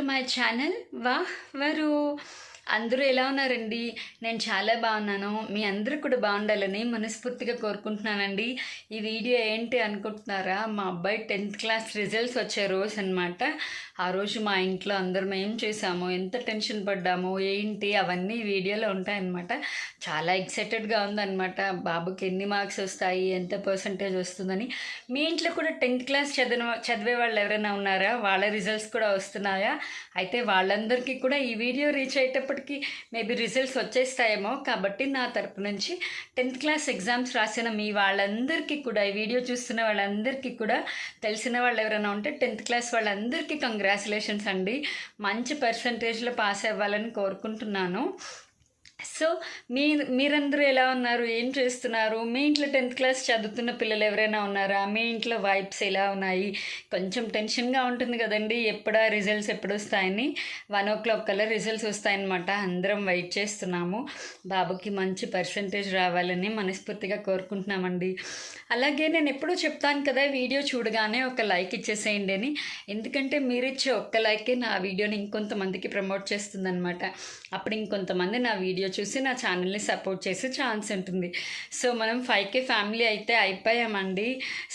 To my channel వరు. అందరూ ఎలా ఉన్నారండి? నేను చాలా బాగున్నాను. మీ అందరూ కూడా బాగుండాలని మనస్ఫూర్తిగా కోరుకుంటున్నానండి. ఈ వీడియో ఏంటి అనుకుంటున్నారా? మా అబ్బాయి 10th క్లాస్ రిజల్ట్స్ వచ్చే రోజు అనమాట. ఆ రోజు మా ఇంట్లో అందరం ఏం చేసాము, ఎంత టెన్షన్ పడ్డాము, ఏంటి అవన్నీ వీడియోలో ఉంటాయన్నమాట. చాలా ఎక్సైటెడ్గా ఉందన్నమాట. బాబుకి ఎన్ని మార్క్స్ వస్తాయి, ఎంత పర్సంటేజ్ వస్తుందని. మీ ఇంట్లో కూడా 10th క్లాస్ చదివే వాళ్ళు ఎవరైనా ఉన్నారా? వాళ్ళ రిజల్ట్స్ కూడా వస్తున్నాయా? అయితే వాళ్ళందరికీ కూడా ఈ వీడియో రీచ్ అయ్యేటప్పటికి మేబీ రిజల్ట్స్ వచ్చేస్తాయేమో. కాబట్టి నా తరపు నుంచి 10th క్లాస్ ఎగ్జామ్స్ రాసిన మీ వాళ్ళందరికీ కూడా, ఈ వీడియో చూస్తున్న వాళ్ళందరికీ కూడా, తెలిసిన వాళ్ళు ఎవరైనా ఉంటే 10th క్లాస్ వాళ్ళందరికీ కంగ్రాచులేషన్స్ అండి. మంచి పర్సంటేజ్లో పాస్ అవ్వాలని కోరుకుంటున్నాను. సో మీరందరూ ఎలా ఉన్నారు, ఏం చేస్తున్నారు? మీ ఇంట్లో 10th క్లాస్ చదువుతున్న పిల్లలు ఎవరైనా ఉన్నారా? మీ ఇంట్లో వైబ్స్ ఎలా ఉన్నాయి? కొంచెం టెన్షన్గా ఉంటుంది కదండి, ఎప్పుడా రిజల్ట్స్ ఎప్పుడు వస్తాయని. 1 o'clock కల్లా రిజల్ట్స్ వస్తాయన్నమాట. అందరం వెయిట్ చేస్తున్నాము. బాబుకి మంచి పర్సంటేజ్ రావాలని మనస్ఫూర్తిగా కోరుకుంటున్నామండి. అలాగే నేను ఎప్పుడూ చెప్తాను కదా, వీడియో చూడగానే ఒక లైక్ ఇచ్చేసేయండి అని. ఎందుకంటే మీరు ఇచ్చే ఒక్క లైకే నా వీడియోని ఇంకొంతమందికి ప్రమోట్ చేస్తుందన్నమాట. అప్పుడు ఇంకొంతమంది నా వీడియో చూసి నా ఛానల్ని సపోర్ట్ చేసే ఛాన్స్ ఉంటుంది. సో మనం 5K ఫ్యామిలీ అయితే అయిపోయామండి.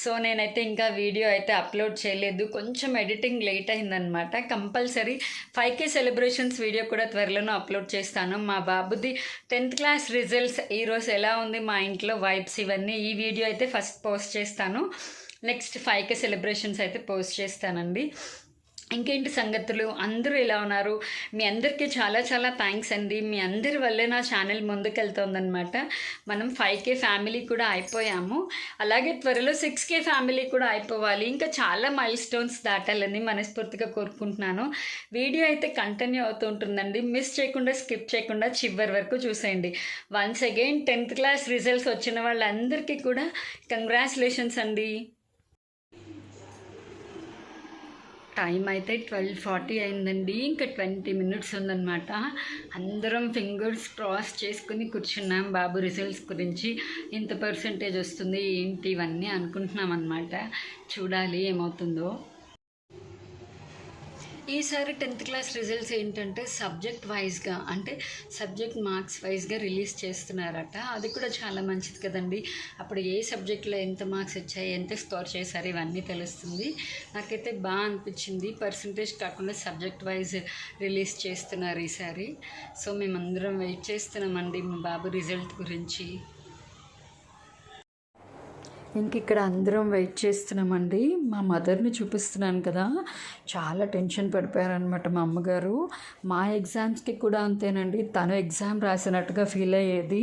సో నేనైతే ఇంకా వీడియో అయితే అప్లోడ్ చేయలేదు, కొంచెం ఎడిటింగ్ లేట్ అయిందనమాట. కంపల్సరీ 5K సెలబ్రేషన్స్ వీడియో కూడా త్వరలోనే అప్లోడ్ చేస్తాను. మా బాబుది 10th క్లాస్ రిజల్ట్స్ ఈరోజు ఎలా ఉంది, మా ఇంట్లో వైబ్స్, ఇవన్నీ ఈ వీడియో అయితే ఫస్ట్ పోస్ట్ చేస్తాను. నెక్స్ట్ 5K సెలబ్రేషన్స్ అయితే పోస్ట్ చేస్తానండి. ఇంకేంటి సంగతులు? అందరూ ఎలా ఉన్నారు? మీ అందరికీ చాలా చాలా థ్యాంక్స్ అండి. మీ అందరి వల్లే నా ఛానల్ ముందుకెళ్తుందనమాట. మనం 5K ఫ్యామిలీ కూడా అయిపోయాము. అలాగే త్వరలో 6K ఫ్యామిలీ కూడా అయిపోవాలి. ఇంకా చాలా మైల్ స్టోన్స్ దాటాలని మనస్ఫూర్తిగా కోరుకుంటున్నాను. వీడియో అయితే కంటిన్యూ అవుతూ ఉంటుందండి. మిస్ చేయకుండా, స్కిప్ చేయకుండా చివరి వరకు చూసేయండి. Once again 10th class results వచ్చిన వాళ్ళందరికీ కూడా కంగ్రాచులేషన్స్ అండి. టైం అయితే 12:40 అయిందండి. ఇంకా 20 minutes ఉందన్నమాట. అందరం ఫింగర్స్ క్రాస్ చేసుకుని కూర్చున్నాం. బాబు రిజల్ట్స్ గురించి ఇంత పర్సంటేజ్ వస్తుంది ఏంటి ఇవన్నీ అనుకుంటున్నాం అన్నమాట. చూడాలి ఏమవుతుందో. ఈసారి 10th క్లాస్ రిజల్ట్స్ ఏంటంటే సబ్జెక్ట్ వైజ్గా, అంటే సబ్జెక్ట్ మార్క్స్ వైజ్గా రిలీజ్ చేస్తున్నారట. అది కూడా చాలా మంచిది కదండి. అప్పుడు ఏ సబ్జెక్ట్లో ఎంత మార్క్స్ వచ్చాయి, ఎంత స్కోర్ చేశారు, ఇవన్నీ తెలుస్తుంది. నాకైతే బాగా అనిపించింది. పర్సంటేజ్ కాకుండా సబ్జెక్ట్ వైజ్ రిలీజ్ చేస్తున్నారు ఈసారి. సో మేమందరం వెయిట్ చేస్తున్నామండి మా బాబు రిజల్ట్ గురించి. ఇంక ఇక్కడ అందరం వెయిట్ చేస్తున్నామండి. మా మదర్ని చూపిస్తున్నాను కదా, చాలా టెన్షన్ పడిపోయారనమాట మా అమ్మగారు. మా ఎగ్జామ్స్కి కూడా అంతేనండి. తను ఎగ్జామ్ రాసినట్టుగా ఫీల్ అయ్యేది.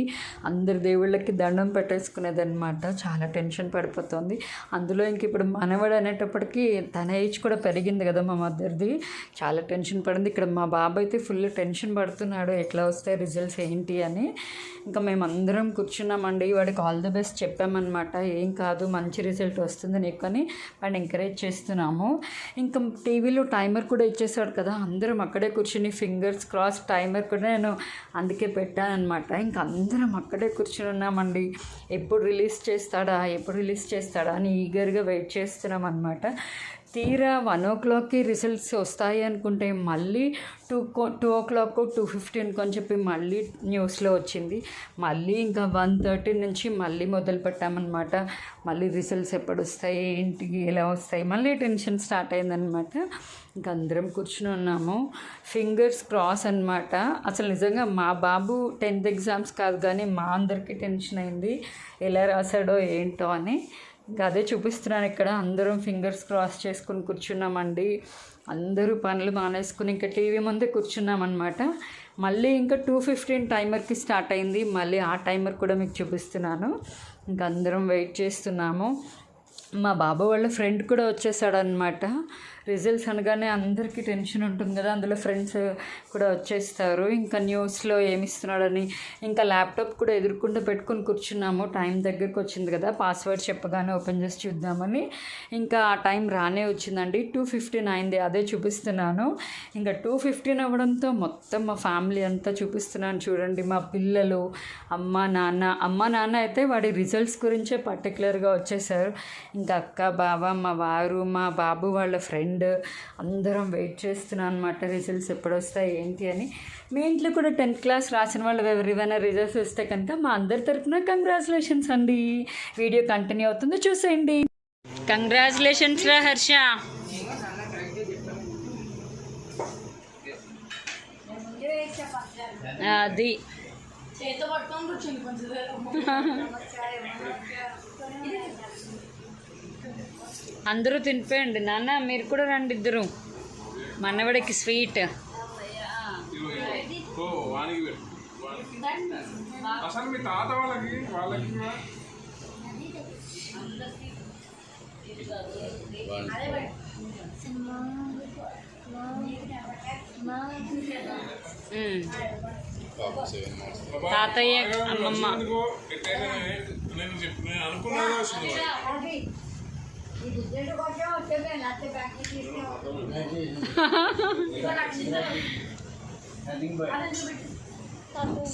అందరి దేవుళ్ళకి దండం పెట్టేసుకునేది అనమాట. చాలా టెన్షన్ పడిపోతుంది. అందులో ఇంక ఇప్పుడు మనవడు అనేటప్పటికీ తన ఏజ్ కూడా పెరిగింది కదా మా మదర్ది. చాలా టెన్షన్ పడింది. ఇక్కడ మా బాబు అయితే ఫుల్ టెన్షన్ పడుతున్నాడు, ఎట్లా వస్తాయి రిజల్ట్స్ ఏంటి అని. ఇంకా మేమందరం కూర్చున్నామండి. వాడికి ఆల్ ది బెస్ట్ చెప్పామన్నమాట. ఏం కాదు, మంచి రిజల్ట్ వస్తుంది నీకు అని వాడిని ఎంకరేజ్ చేస్తున్నాము. ఇంకా టీవీలో టైమర్ కూడా ఇచ్చేసాడు కదా, అందరం అక్కడే కూర్చుని ఫింగర్స్ క్రాస్, టైమర్ కూడా నేను అందుకే పెట్టానమాట. ఇంకా అందరం అక్కడే కూర్చుని ఉన్నామండి. ఎప్పుడు రిలీజ్ చేస్తాడా అని ఈగర్గా వెయిట్ చేస్తున్నాం అనమాట. తీరా 1 o'clockకి రిజల్ట్స్ వస్తాయి అనుకుంటే మళ్ళీ 2 o'clock 2:15 అని చెప్పి మళ్ళీ న్యూస్లో వచ్చింది. మళ్ళీ ఇంకా 1:30 నుంచి మళ్ళీ మొదలు పెట్టామన్నమాట. మళ్ళీ రిజల్ట్స్ ఎప్పుడు వస్తాయి, ఏంటి, ఎలా వస్తాయి, మళ్ళీ టెన్షన్ స్టార్ట్ అయిందనమాట. ఇంకా అందరం కూర్చుని ఉన్నాము, ఫింగర్స్ క్రాస్ అనమాట. అసలు నిజంగా మా బాబు 10th ఎగ్జామ్స్ కాదు కానీ మా అందరికీ టెన్షన్ అయింది, ఎలా రాశాడో ఏంటో అని. ఇంకా అదే చూపిస్తున్నాను ఇక్కడ. అందరం ఫింగర్స్ క్రాస్ చేసుకుని కూర్చున్నామండి. అందరూ పనులు మానేసుకుని ఇంకా టీవీ ముందే కూర్చున్నామన్నమాట. మళ్ళీ ఇంకా 2:15 టైమర్కి స్టార్ట్ అయింది. మళ్ళీ ఆ టైమర్ కూడా మీకు చూపిస్తున్నాను. ఇంకా అందరం వెయిట్ చేస్తున్నాము. మా బాబు వాళ్ళ ఫ్రెండ్ కూడా వచ్చేసాడనమాట. రిజల్ట్స్ అనగానే అందరికీ టెన్షన్ ఉంటుంది కదా, అందులో ఫ్రెండ్స్ కూడా వచ్చేస్తారు. ఇంకా న్యూస్లో ఏమిస్తున్నాడని ఇంకా ల్యాప్టాప్ కూడా ఎదురుకుండా పెట్టుకుని కూర్చున్నాము. టైం దగ్గరికి వచ్చింది కదా, పాస్వర్డ్ చెప్పగానే ఓపెన్ చేసి చూద్దామని. ఇంకా ఆ టైం రానే వచ్చిందండి. 2:15 అయింది, అదే చూపిస్తున్నాను. ఇంకా 2:15 అవ్వడంతో మొత్తం మా ఫ్యామిలీ అంతా చూపిస్తున్నాను చూడండి. మా పిల్లలు, అమ్మ నాన్న అయితే వాడి రిజల్ట్స్ గురించే పర్టికులర్గా వచ్చేసారు. ఇంకా అక్క, బావ, మా వారు, మా బాబు వాళ్ళ ఫ్రెండ్ అందరం వెయిట్ చేస్తున్నాం అనమాట రిజల్ట్స్ ఎప్పుడు వస్తాయి ఏంటి అని. మీ ఇంట్లో కూడా 10th క్లాస్ రాసిన వాళ్ళు ఎవరైనా రిజల్ట్స్ వస్తే కనుక మా అందరి తరఫున కంగ్రాచులేషన్స్ అండి. వీడియో కంటిన్యూ అవుతుంది, చూసేయండి. కంగ్రాచులేషన్స్ రా హర్ష. అది అందరూ తినిపోయండి నాన్న, మీరు కూడా రండి ఇద్దరు. మనవడికి స్వీట్. అసలు మీ తాత వాళ్ళకి తాతయ్య, అమ్మమ్మ. నేను అనుకున్నాను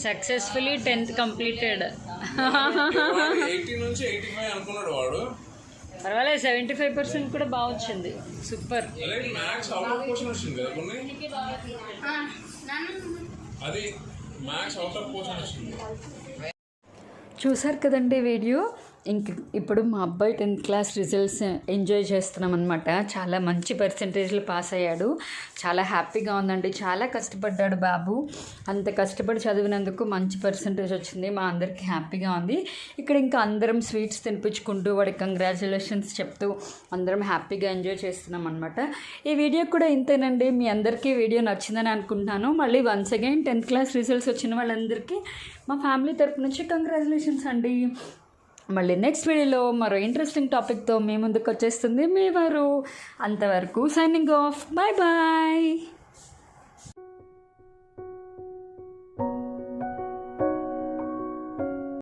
సక్సెస్ఫుల్లీ 10th కంప్లీటెడ్. 80 నుంచి 85 అనుకున్నాడు వాడు. పర్వాలేదు, 75% కూడా బాగా వచ్చింది. Super. Maths out of question వచ్చింది కదా కొన్ని, అది మ్యాథ్స్ అవుట్ ఆఫ్ క్వశ్చన్ వచ్చింది. చూసారు కదండి వీడియో. ఇప్పుడు మా అబ్బాయి 10th క్లాస్ రిజల్ట్స్ ఎంజాయ్ చేస్తున్నాం అనమాట. చాలా మంచి పర్సంటేజ్లు పాస్ అయ్యాడు. చాలా హ్యాపీగా ఉందండి. చాలా కష్టపడ్డాడు బాబు. అంత కష్టపడి చదివినందుకు మంచి పర్సంటేజ్ వచ్చింది. మా అందరికీ హ్యాపీగా ఉంది. ఇక్కడ ఇంకా అందరం స్వీట్స్ తినిపించుకుంటూ వాడికి కంగ్రాచులేషన్స్ చెప్తూ అందరం హ్యాపీగా ఎంజాయ్ చేస్తున్నాం అనమాట. ఈ వీడియో కూడా ఇంతేనండి. మీ అందరికీ వీడియో నచ్చిందని అనుకుంటున్నాను. మళ్ళీ once again 10th class results వచ్చిన వాళ్ళందరికీ మా ఫ్యామిలీ తరపు నుంచి కంగ్రాచులేషన్స్ అండి. మళ్ళీ నెక్స్ట్ వీడియోలో మరో ఇంట్రెస్టింగ్ టాపిక్తో మీ ముందుకు వచ్చేస్తుంది మీ వారు. అంతవరకు సైనింగ్ ఆఫ్. Bye bye.